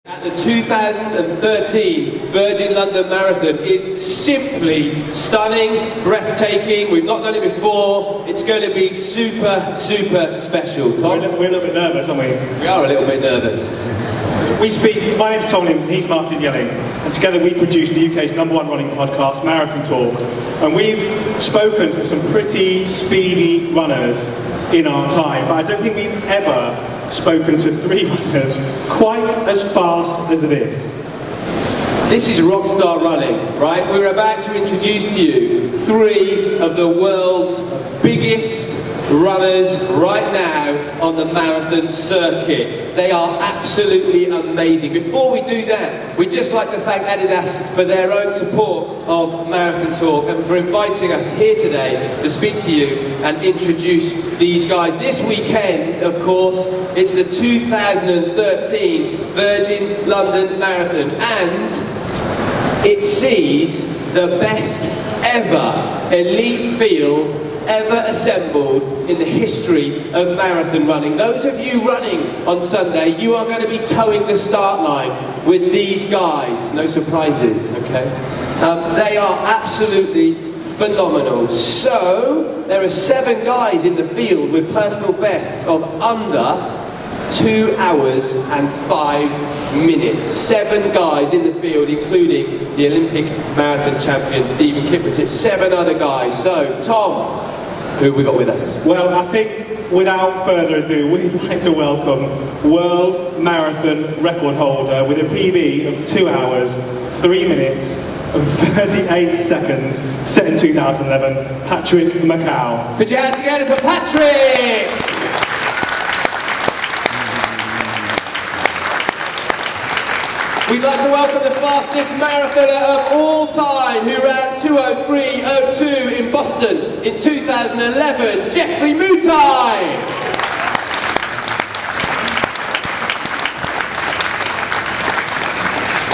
At the 2013 Virgin London Marathon is simply stunning, breathtaking. We've not done it before. It's going to be super, super special. Tom? We're a little bit nervous, aren't we? We are a little bit nervous. My name's Tom Limbs and he's Martin Yelling, and together we produce the UK's #1 running podcast, Marathon Talk, and we've spoken to some pretty speedy runners in our time, but I don't think we've ever spoken to 3 runners quite as fast as this. This is rockstar running, right? We're about to introduce to you 3 of the world's biggest runners right now on the marathon circuit. They are absolutely amazing. Before we do that, we'd just like to thank Adidas for their own support of Marathon Talk and for inviting us here today to speak to you and introduce these guys. This weekend, of course, it's the 2013 Virgin London Marathon, and it sees the best ever elite field ever assembled in the history of marathon running. Those of you running on Sunday, you are going to be towing the start line with these guys. No surprises, okay? They are absolutely phenomenal. So, there are 7 guys in the field with personal bests of under 2 hours and 5 minutes. 7 guys in the field, including the Olympic marathon champion Stephen Kipsang. 7 other guys. So, Tom, who have we got with us? Well, I think without further ado, we'd like to welcome world marathon record holder with a PB of 2 hours, 3 minutes and 38 seconds, set in 2011, Patrick Makau. Put your hands together for Patrick! We'd like to welcome the fastest marathoner of all time, who ran 2:03:02 in Boston in 2011, Geoffrey Mutai!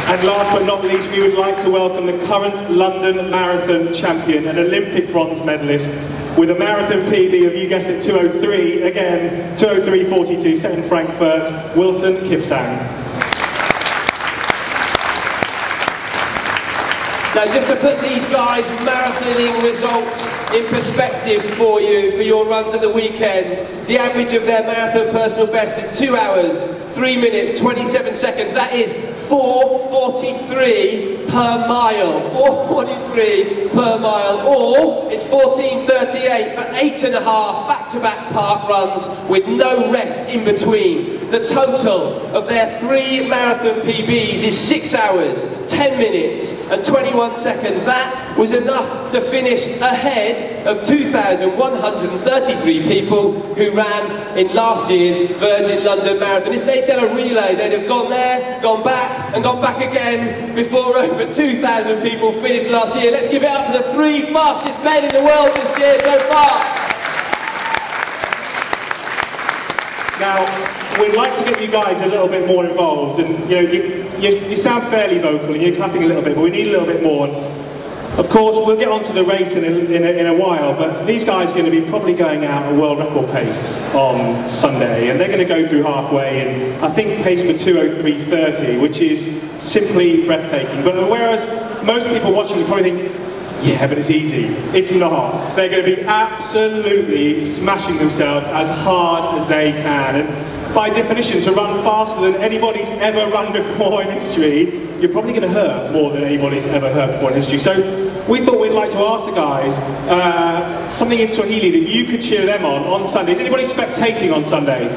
And last but not least, we would like to welcome the current London Marathon champion and Olympic bronze medalist with a marathon PB of, you guessed it, 2:03, again, 2:03:42, set in Frankfurt, Wilson Kipsang. Now, just to put these guys' marathoning results in perspective for you, for your runs at the weekend, the average of their marathon personal best is 2 hours, 3 minutes, 27 seconds. That is 4:43 per mile. 4:43 per mile, or it's 14:38 for 8.5 back-to-back park runs with no rest in between. The total of their 3 marathon PBs is 6 hours, 10 minutes and 21 seconds. That was enough to finish ahead of 2,133 people who ran in last year's Virgin London Marathon. If they'd done a relay, they'd have gone there, gone back and gone back again before over 2,000 people finished last year. Let's give it up for the 3 fastest men in the world this year so far. Now, we'd like to get you guys a little bit more involved, and you sound fairly vocal and you're clapping a little bit, but we need a little bit more. Of course, we'll get onto the race in a while, but these guys are going to be probably going out at world record pace on Sunday, and they're going to go through halfway, and I think pace for 2:03:30, which is simply breathtaking. But whereas most people watching you probably think, yeah, but it's easy. It's not. They're going to be absolutely smashing themselves as hard as they can. And by definition, to run faster than anybody's ever run before in history, you're probably going to hurt more than anybody's ever hurt before in history. So we thought we'd like to ask the guys something in Swahili that you could cheer them on Sunday. Is anybody spectating on Sunday?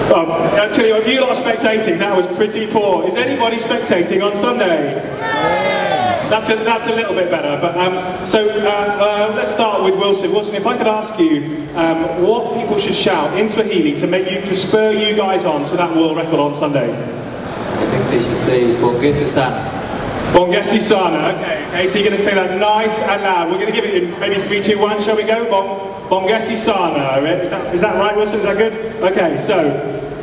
Well, I'll tell you, if you lot are spectating, that was pretty poor. Is anybody spectating on Sunday? That's a little bit better, but let's start with Wilson. Wilson, if I could ask you what people should shout in Swahili to spur you guys on to that world record on Sunday. I think they should say Bongesi sana. Bongesi sana. Okay, so you're going to say that nice and loud. We're going to give it in maybe 3, 2, 1. Shall we go? Bongesi sana. Is that right, Wilson? Is that good? Okay, so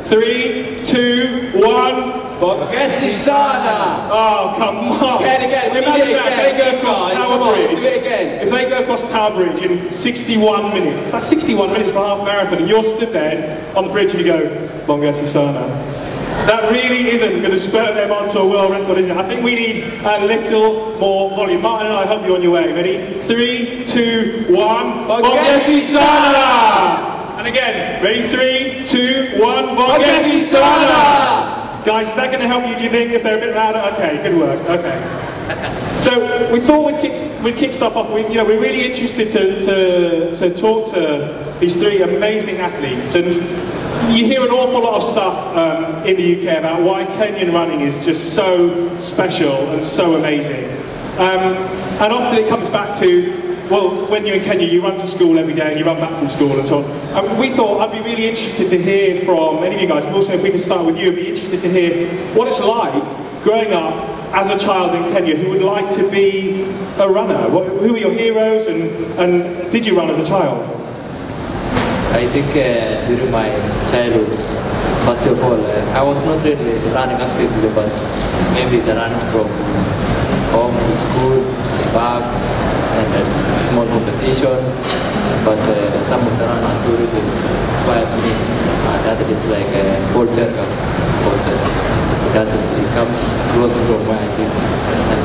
3, 2, 1. Bongesi sana! Oh, come on! Again, we imagine that. If they go across Tower Bridge. Do it again. If they go across Tower Bridge in 61 minutes, that's 61 minutes for half a marathon, and you're stood there on the bridge and you go, Bongesi sana. That really isn't going to spur them onto a world record, is it? I think we need a little more volume. Martin and I hope you're on your way. Ready? 3, 2, 1. Borghese Sana! And again, ready? 3, 2, 1. Borghese Sana! Guys, is that going to help you, do you think, if they're a bit louder? Okay, good work, okay. So, we thought we'd kick stuff off. We're really interested to talk to these three amazing athletes. And you hear an awful lot of stuff in the UK about why Kenyan running is just so special and so amazing. And often it comes back to, well, when you're in Kenya, you run to school every day and you run back from school and so on. We thought I'd be really interested to hear from any of you guys, but also if we could start with you, I'd be interested to hear what it's like growing up as a child in Kenya who would like to be a runner. Who are your heroes and did you run as a child? I think during my childhood, first of all, I was not really running actively, but maybe the running from home to school, back, and then small competitions. But some of the runners who really inspired me, athletes like Paul Cherka, because he comes close from where I live,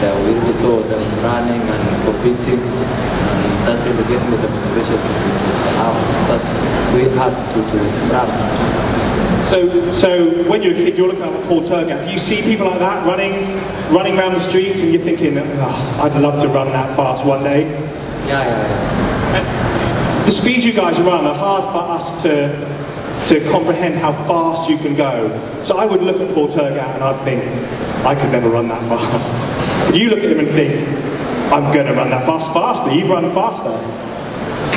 and we really saw them running and competing. That really gave me the motivation that we had to run. So when you're a kid, you're looking at Paul Turgat. Do you see people like that running around the streets, and you're thinking, oh, I'd love to run that fast one day? Yeah. And the speed you guys run are hard for us to comprehend how fast you can go. So I would look at Paul Turgat and I'd think, I could never run that fast. But you look at him and think, I'm going to run that faster. You've run faster.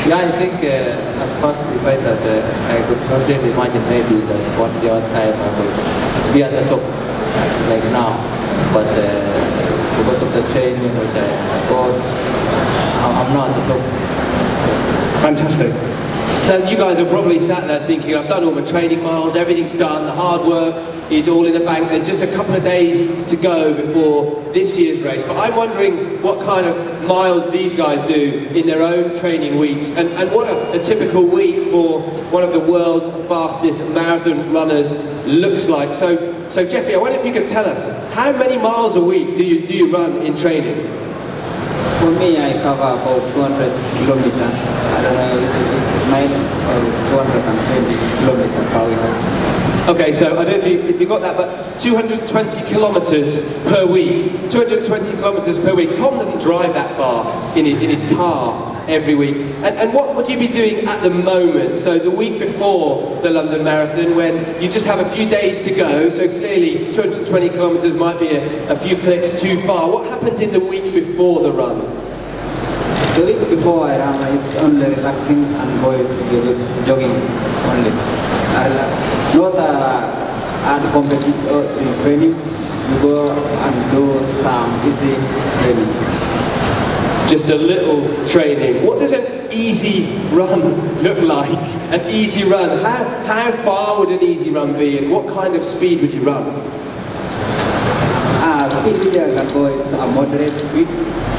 Yeah, I think at first I find that I could not really imagine maybe that one day, one time I would be at the top like now. But because of the training which I got, I'm now at the top. Fantastic. Now you guys are probably sat there thinking, I've done all my training miles, everything's done, the hard work is all in the bank, there's just a couple of days to go before this year's race. But I'm wondering what kind of miles these guys do in their own training weeks, and what a typical week for one of the world's fastest marathon runners looks like. So Geoffrey, I wonder if you could tell us, how many miles a week do you run in training? For me, I cover about 200 kilometers. I don't know if it's miles or 220 kilometers per week. Okay, so I don't know if you got that, but 220 kilometres per week. 220 kilometres per week. Tom doesn't drive that far in his car every week. And what would you be doing at the moment? So the week before the London Marathon, when you just have a few days to go, so clearly 220 kilometres might be a few clicks too far. What happens in the week before the run? The week before I run, it's only relaxing and going to jogging only. Not hard competitive training. You go and do some easy training. Just a little training. What does an easy run look like? An easy run. How far would an easy run be, and what kind of speed would you run? Speed which I can go, it's a moderate speed,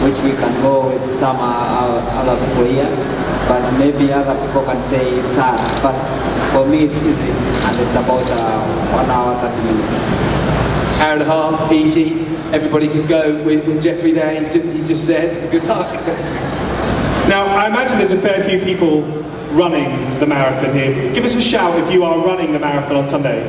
which we can go with some other people here, but maybe other people can say it's hard, but for me it's easy, and it's about 1 hour 30 minutes. Hour and a half, easy. Everybody can go with Geoffrey there, he's just said. Good luck. Now, I imagine there's a fair few people running the marathon here. Give us a shout if you are running the marathon on Sunday.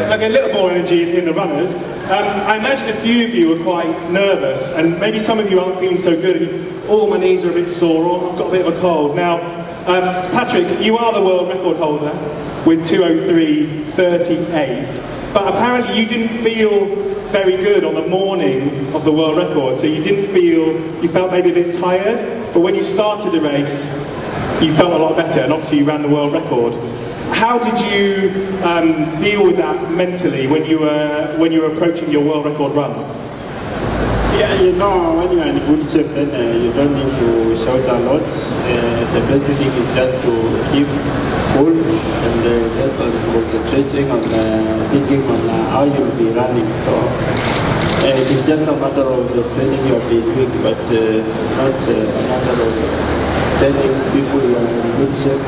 Okay, a little more energy in the runners. I imagine a few of you are quite nervous, and maybe some of you aren't feeling so good. Oh, my knees are a bit sore, or I've got a bit of a cold. Now, Patrick, you are the world record holder with 2:03:38, but apparently you didn't feel very good on the morning of the world record, so you felt maybe a bit tired, but when you started the race, you felt a lot better, and obviously you ran the world record. How did you deal with that mentally when you were approaching your world record run? Yeah, you know, when you are in good shape, then you don't need to shout a lot. The best thing is just to keep cool and just concentrating on thinking on how you'll be running. So it's just a matter of the training you have been doing, but not a matter of telling people you are in good shape.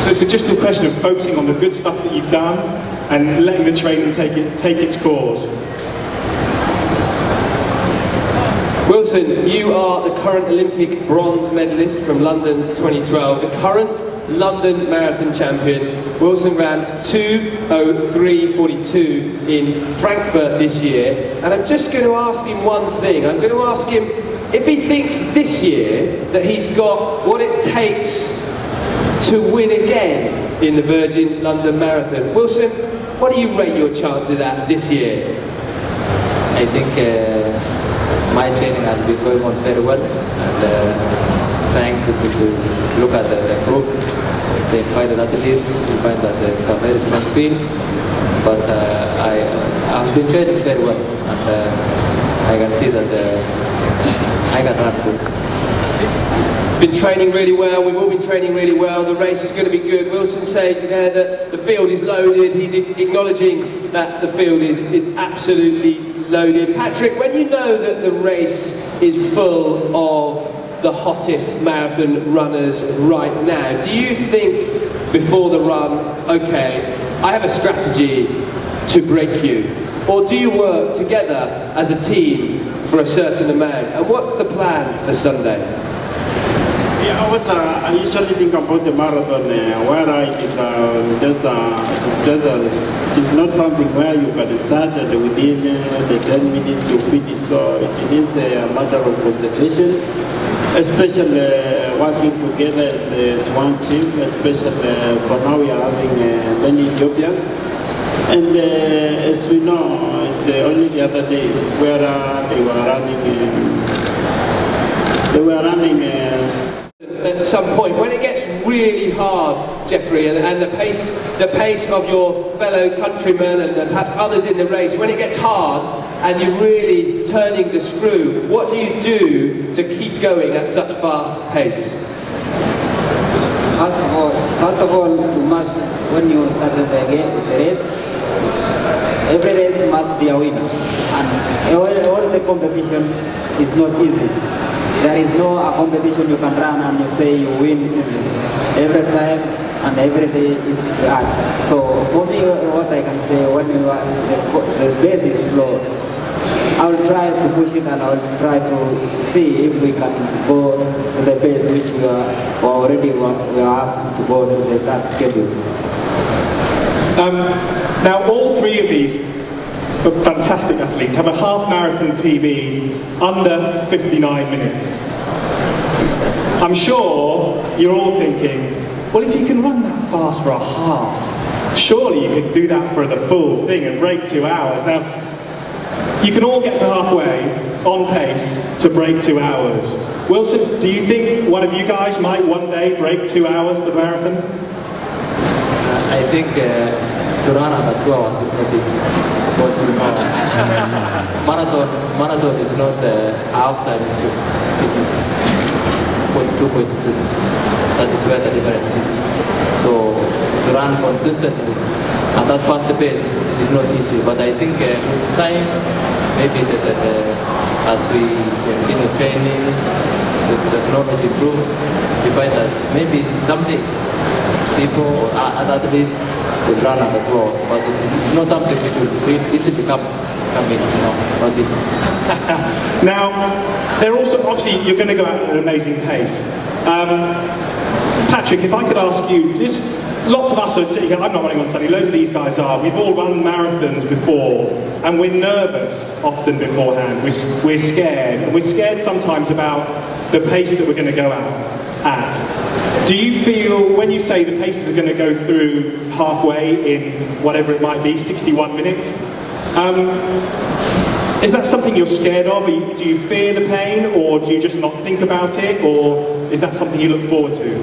So it's just a question of focusing on the good stuff that you've done and letting the training take its course. Wilson, you are the current Olympic bronze medalist from London 2012, the current London Marathon champion. Wilson ran 2:03:42 in Frankfurt this year, and I'm just going to ask him one thing. I'm going to ask him if he thinks this year that he's got what it takes to win again in the Virgin London Marathon. Wilson, what do you rate your chances at this year? I think my training has been going on very well, and trying to look at the group, the invited athletes, you find that it's a very strong field, but I've been training very well, and I can see that I can run good. Been training really well, we've all been training really well, the race is going to be good. Wilson's saying there that the field is loaded, he's acknowledging that the field is absolutely loaded. Patrick, when you know that the race is full of the hottest marathon runners right now, do you think before the run, okay, I have a strategy to break you? Or do you work together as a team for a certain amount? And what's the plan for Sunday? Yeah, what I usually think about the marathon, where it is it is not something where you can start and within the 10 minutes you finish. So it needs a matter of concentration, especially working together as one team. Especially for now, we are having many Ethiopians, and as we know, it's only the other day where they were running. At some point, when it gets really hard, Geoffrey, and the pace of your fellow countrymen and perhaps others in the race, when it gets hard and you're really turning the screw, what do you do to keep going at such fast pace? First of all, you must, when you start the race, every race must be a winner, and all the competition is not easy. There is no competition you can run and you say you win easy. Every time and every day it's hard. So for me, what I can say, when the base is low, I will try to push it, and I will try to see if we can go to the base which we are asked to go to that schedule. Now all three of these fantastic athletes have a half marathon PB under 59 minutes. I'm sure you're all thinking, well, if you can run that fast for a half, surely you could do that for the full thing and break 2 hours. Now, you can all get to halfway on pace to break 2 hours. Wilson, do you think one of you guys might one day break 2 hours for the marathon? I think to run under 2 hours is not easy, because you know, marathon is not half time, it is 42.2. That is where the difference is. So to run consistently at that fast pace is not easy, but I think with time, maybe as we continue training, the technology improves, we find that maybe someday people or other athletes will run under 2 hours, but it's not something which will easily come in, not easy. Now, they're also, obviously, you're going to go at an amazing pace. Patrick, if I could ask you, just lots of us are sitting here, I'm not running on Sunday, loads of these guys are, we've all run marathons before, and we're nervous often beforehand, we're scared, and we're scared sometimes about the pace that we're going to go at. Do you feel, when you say the paces are going to go through halfway in whatever it might be, 61 minutes, is that something you're scared of? Do you fear the pain, or do you just not think about it, or is that something you look forward to?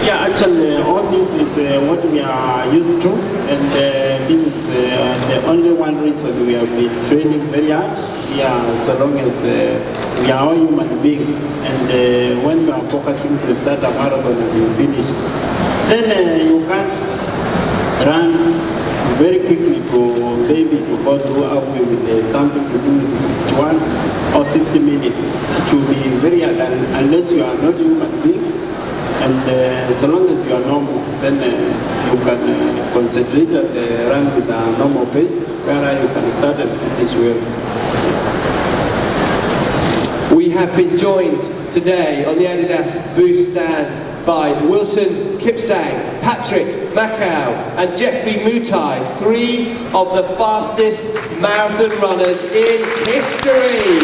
Yeah, actually, all this is what we are used to, and this is the only one reason we have been training very hard. Yeah, so long as we are all human beings, and when you are focusing to start a marathon and you finish, then you can't run very quickly to go through halfway with something to do with 61 or 60 minutes. It will be very hard unless you are not a human being. And so long as you are normal, then you can concentrate and run with a normal pace, where you can start and finish well. We have been joined today on the Adidas booth stand by Wilson Kipsang, Patrick Makau and Geoffrey Mutai, 3 of the fastest marathon runners in history.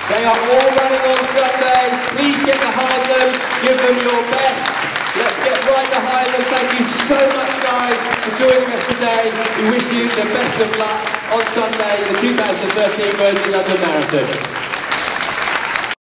They are all running on Sunday. Please get behind them, give them your best. Let's get right behind them. Thank you so much, guys, for joining us today. We wish you the best of luck on Sunday in the 2013 Road to London Marathon.